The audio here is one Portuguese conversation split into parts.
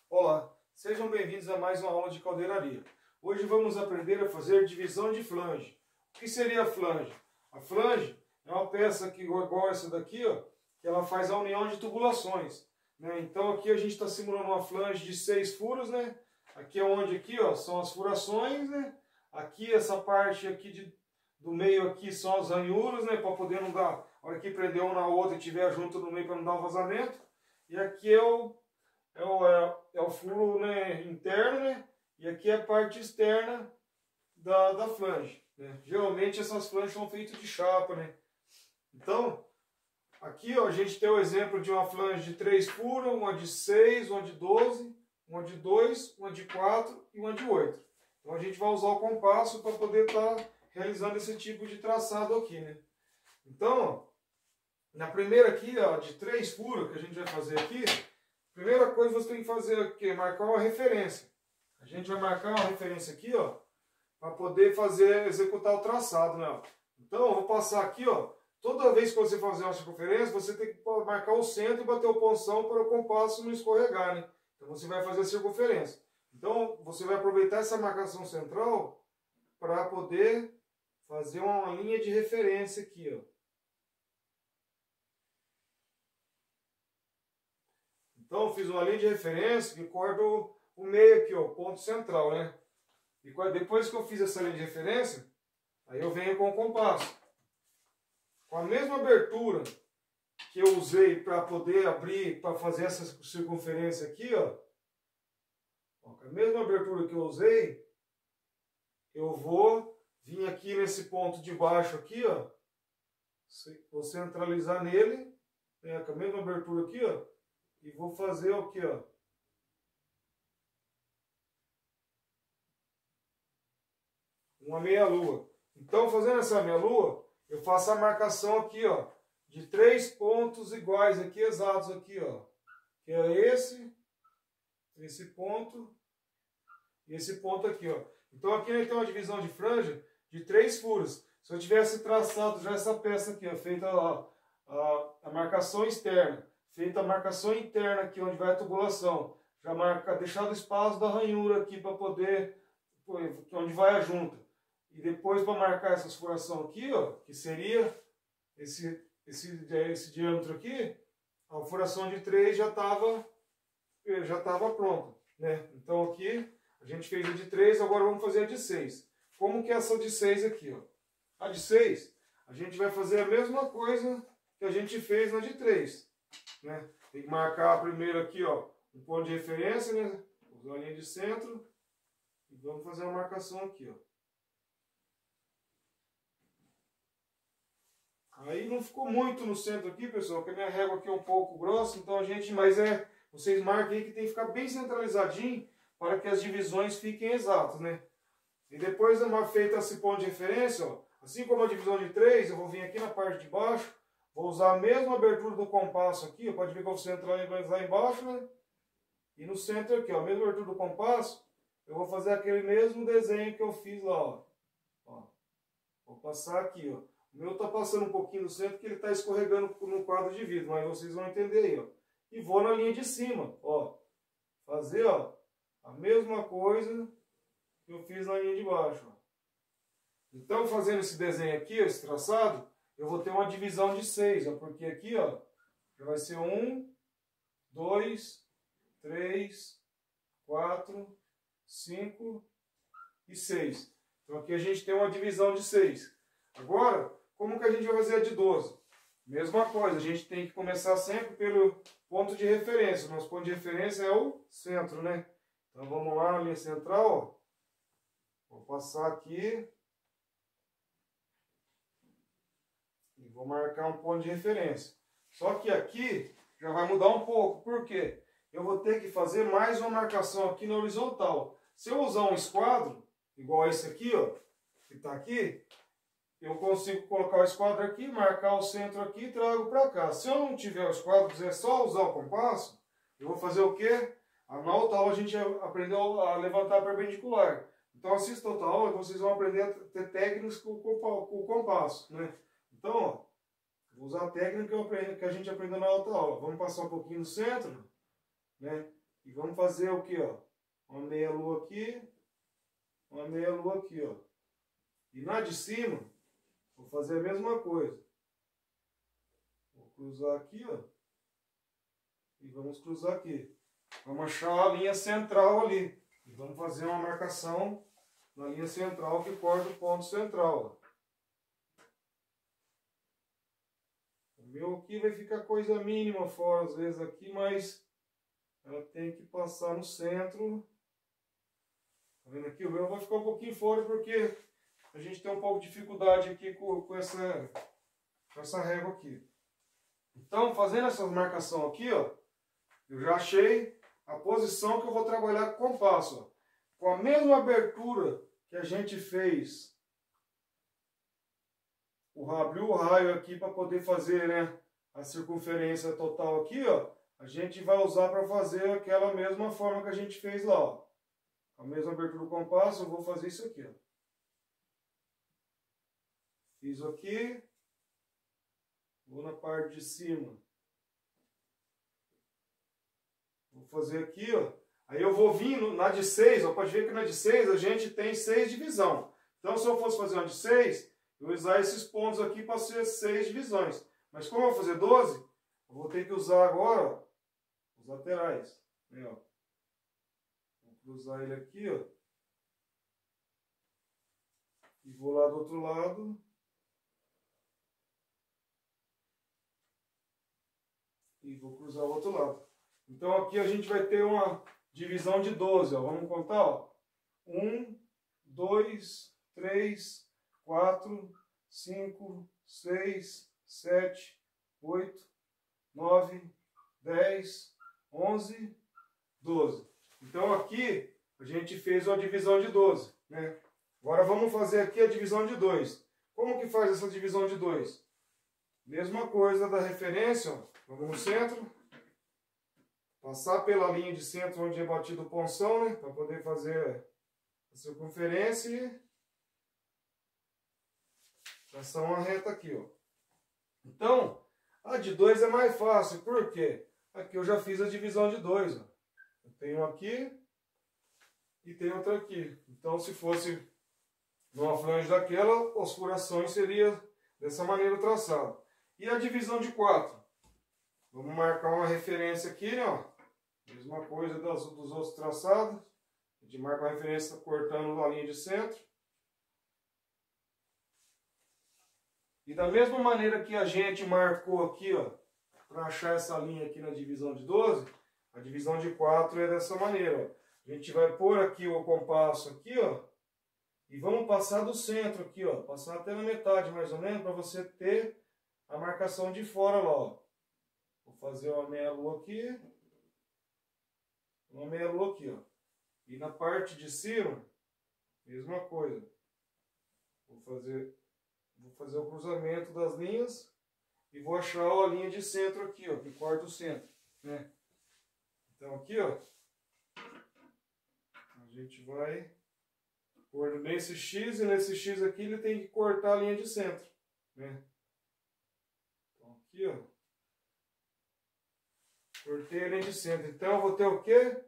Olá, sejam bem-vindos a mais uma aula de caldeiraria. Hoje vamos aprender a fazer divisão de flange. O que seria a flange? A flange é uma peça que, igual essa daqui, ó, que ela faz a união de tubulações, né? Então aqui a gente está simulando uma flange de 6 furos, né? Aqui é onde aqui, ó, são as furações, né? Aqui essa parte aqui do meio aqui são as ranhuras, né? Para poder não dar, a hora que prender uma na outra e tiver junto no meio para não dar um vazamento. E aqui é o furo, né, interno, né? E aqui é a parte externa da flange, né? Geralmente essas flanges são feitas de chapa, né? Então, aqui ó, a gente tem o exemplo de uma flange de 3 furos, uma de 6, uma de 12, uma de 2, uma de 4 e uma de 8. Então a gente vai usar o compasso para poder estar realizando esse tipo de traçado aqui, né? Então, ó, na primeira aqui, ó, de 3 furos que a gente vai fazer aqui, primeira coisa você tem que fazer aqui é marcar uma referência. A gente vai marcar uma referência aqui, ó, para poder executar o traçado, né? Então, eu vou passar aqui, ó, toda vez que você fazer uma circunferência, você tem que marcar o centro e bater o ponção para o compasso não escorregar, né? Então, você vai fazer a circunferência. Então, você vai aproveitar essa marcação central para poder fazer uma linha de referência aqui, ó. Então, eu fiz uma linha de referência que corta o meio aqui, ó, o ponto central, né? E depois que eu fiz essa linha de referência, aí eu venho com o compasso. Com a mesma abertura que eu usei para poder abrir, para fazer essa circunferência aqui, ó. Com a mesma abertura que eu usei, eu vou vir aqui nesse ponto de baixo aqui, ó. Vou centralizar nele, né, com a mesma abertura aqui, ó. E vou fazer aqui, ó. Uma meia-lua. Então, fazendo essa meia-lua, eu faço a marcação aqui, ó, de 3 pontos iguais aqui, exatos aqui, ó. Que é esse ponto e esse ponto aqui, ó. Então, aqui ele tem uma divisão de franja de 3 furos. Se eu tivesse traçado já essa peça aqui, ó, feita a marcação externa, feita a marcação interna aqui, onde vai a tubulação, já deixado o espaço da ranhura aqui para poder, onde vai a junta. E depois para marcar essa furação aqui, ó, que seria esse diâmetro aqui, a furação de 3 já estava pronta, né? Então aqui a gente fez a de 3, agora vamos fazer a de 6. Como que é essa de 6 aqui, ó? A de 6, a gente vai fazer a mesma coisa que a gente fez na de 3, né? Tem que marcar primeiro aqui, ó, um ponto de referência, né? Usar a linha de centro e vamos fazer uma marcação aqui, ó. Aí não ficou muito no centro aqui, pessoal, porque a minha régua aqui é um pouco grossa, então vocês marquem aí que tem que ficar bem centralizadinho para que as divisões fiquem exatas, né? E depois de uma feita esse ponto de referência, ó, assim como a divisão de 3, eu vou vir aqui na parte de baixo, vou usar a mesma abertura do compasso aqui, pode ver que eu vou centralizar embaixo, né? E no centro aqui, ó, a mesma abertura do compasso, eu vou fazer aquele mesmo desenho que eu fiz lá, ó. Vou passar aqui, ó. O meu está passando um pouquinho no centro porque ele está escorregando no quadro de vidro, mas vocês vão entender aí, ó. E vou na linha de cima, ó. Fazer, ó, a mesma coisa que eu fiz na linha de baixo, ó. Então, fazendo esse desenho aqui, esse traçado, eu vou ter uma divisão de 6, ó, porque aqui, ó, já vai ser 1, 2, 3, 4, 5 e 6. Então, aqui a gente tem uma divisão de 6. Agora, como que a gente vai fazer a de 12? Mesma coisa, a gente tem que começar sempre pelo ponto de referência. O nosso ponto de referência é o centro, né? Então vamos lá na linha central, ó. Vou passar aqui. E vou marcar um ponto de referência. Só que aqui já vai mudar um pouco. Por quê? Eu vou ter que fazer mais uma marcação aqui na horizontal. Se eu usar um esquadro, igual esse aqui, ó, que está aqui, eu consigo colocar o esquadro aqui, marcar o centro aqui e trago para cá. Se eu não tiver o esquadro, quiser só usar o compasso, eu vou fazer o quê? Na outra aula a gente aprendeu a levantar perpendicular. Então assista a outra aula que vocês vão aprender a ter técnicas com o compasso, né? Então, ó, vou usar a técnica que a gente aprendeu na outra aula. Vamos passar um pouquinho no centro, né? E vamos fazer o que, ó? Uma meia lua aqui, uma meia lua aqui, ó. E na de cima, vou fazer a mesma coisa. Vou cruzar aqui, ó. E vamos cruzar aqui. Vamos achar a linha central ali. E vamos fazer uma marcação na linha central que corta o ponto central, ó. O meu aqui vai ficar coisa mínima fora, às vezes aqui, mas ela tem que passar no centro. Tá vendo aqui? O meu vai ficar um pouquinho fora porque a gente tem um pouco de dificuldade aqui com essa régua aqui. Então, fazendo essa marcação aqui, ó, eu já achei a posição que eu vou trabalhar com o compasso, ó. Com a mesma abertura que a gente fez, abriu o raio aqui para poder fazer, né, a circunferência total aqui, ó, a gente vai usar para fazer aquela mesma forma que a gente fez lá, ó. A mesma abertura do compasso, eu vou fazer isso aqui, ó. Fiz aqui, vou na parte de cima. Vou fazer aqui, ó. Aí eu vou vir na de 6, ó, pode ver que na de 6 a gente tem 6 divisão. Então se eu fosse fazer uma de 6, eu vou usar esses pontos aqui para ser 6 divisões. Mas como eu vou fazer 12, eu vou ter que usar agora, ó, os laterais. Aí, ó. Vou cruzar ele aqui, ó. E vou lá do outro lado. E vou cruzar o outro lado. Então aqui a gente vai ter uma divisão de 12, ó. Vamos contar, ó. 1, 2, 3, 4, 5, 6, 7, 8, 9, 10, 11, 12. Então aqui a gente fez uma divisão de 12, né? Agora vamos fazer aqui a divisão de 2. Como que faz essa divisão de 2? Mesma coisa da referência, ó. Vamos no centro. Passar pela linha de centro onde é batido o ponção, né? Para poder fazer a circunferência e traçar uma reta aqui, ó. Então, a de 2 é mais fácil. Por quê? Aqui eu já fiz a divisão de 2, ó. Eu tenho aqui e tenho outra aqui. Então, se fosse numa flange daquela, os furações seria dessa maneira traçado. E a divisão de 4? Vamos marcar uma referência aqui, né, ó. Mesma coisa dos outros traçados. A gente marca uma referência cortando a linha de centro. E da mesma maneira que a gente marcou aqui, ó, para achar essa linha aqui na divisão de 12, a divisão de 4 é dessa maneira, ó. A gente vai pôr aqui o compasso aqui, ó, e vamos passar do centro aqui, ó, passar até na metade mais ou menos, para você ter a marcação de fora lá, ó. Vou fazer uma meia lua aqui, uma meia lua aqui, ó. E na parte de cima, mesma coisa. Vou fazer o cruzamento das linhas e vou achar a linha de centro aqui, ó, que corta o centro, né? Então aqui, ó, a gente vai pôr nesse X, e nesse X aqui ele tem que cortar a linha de centro, né? Então aqui, ó, cortei a linha de centro. Então eu vou ter o quê?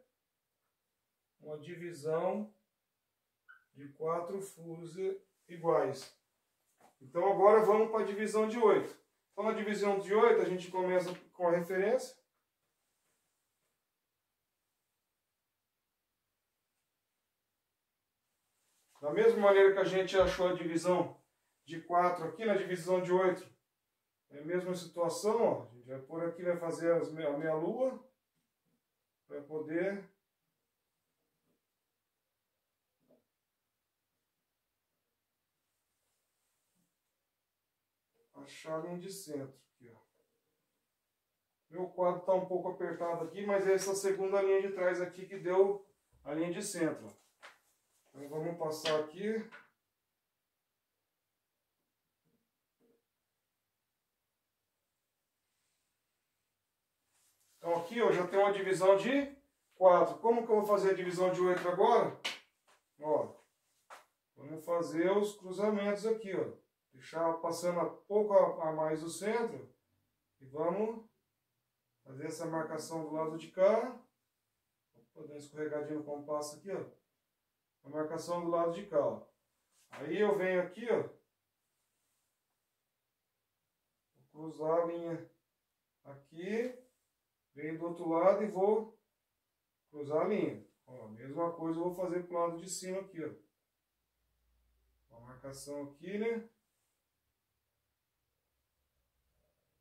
Uma divisão de 4 furos iguais. Então agora vamos para a divisão de 8. Então na divisão de 8 a gente começa com a referência. Da mesma maneira que a gente achou a divisão de 4 aqui, na divisão de 8 é a mesma situação, ó. A gente vai por aqui, vai fazer a meia lua para poder achar a linha de centro aqui, ó. Meu quadro está um pouco apertado aqui, mas é essa segunda linha de trás aqui que deu a linha de centro. Então vamos passar aqui. Então aqui, ó, já tem uma divisão de 4. Como que eu vou fazer a divisão de 8 agora? Ó, vamos fazer os cruzamentos aqui, ó. Deixar passando um pouco a mais do centro. E vamos fazer essa marcação do lado de cá. escorregadinha no compasso aqui, ó. A marcação do lado de cá, ó. Aí eu venho aqui, ó. Vou cruzar a linha aqui. Venho do outro lado e vou cruzar a linha. Ó, a mesma coisa eu vou fazer pro lado de cima aqui, ó. Uma marcação aqui, né?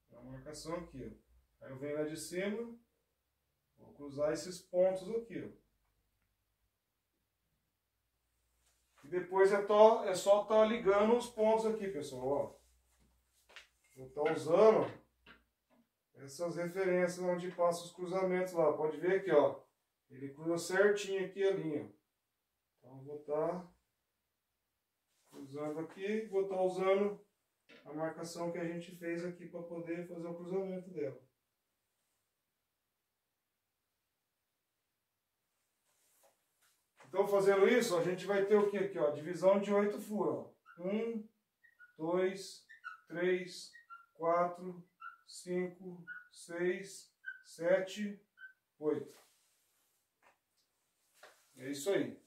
Uma marcação aqui, ó. Aí eu venho lá de cima. Vou cruzar esses pontos aqui, ó. E depois é só estar ligando os pontos aqui, pessoal, ó. Vou estar usando essas referências onde passa os cruzamentos lá. Pode ver aqui, ó. Ele cruza certinho aqui a linha. Então vou estar cruzando aqui e vou estar usando a marcação que a gente fez aqui para poder fazer o cruzamento dela. Então, fazendo isso, a gente vai ter o que aqui, ó? Divisão de 8 furos, ó. 1, 2, 3, 4, 5, 6, 7, 8. É isso aí.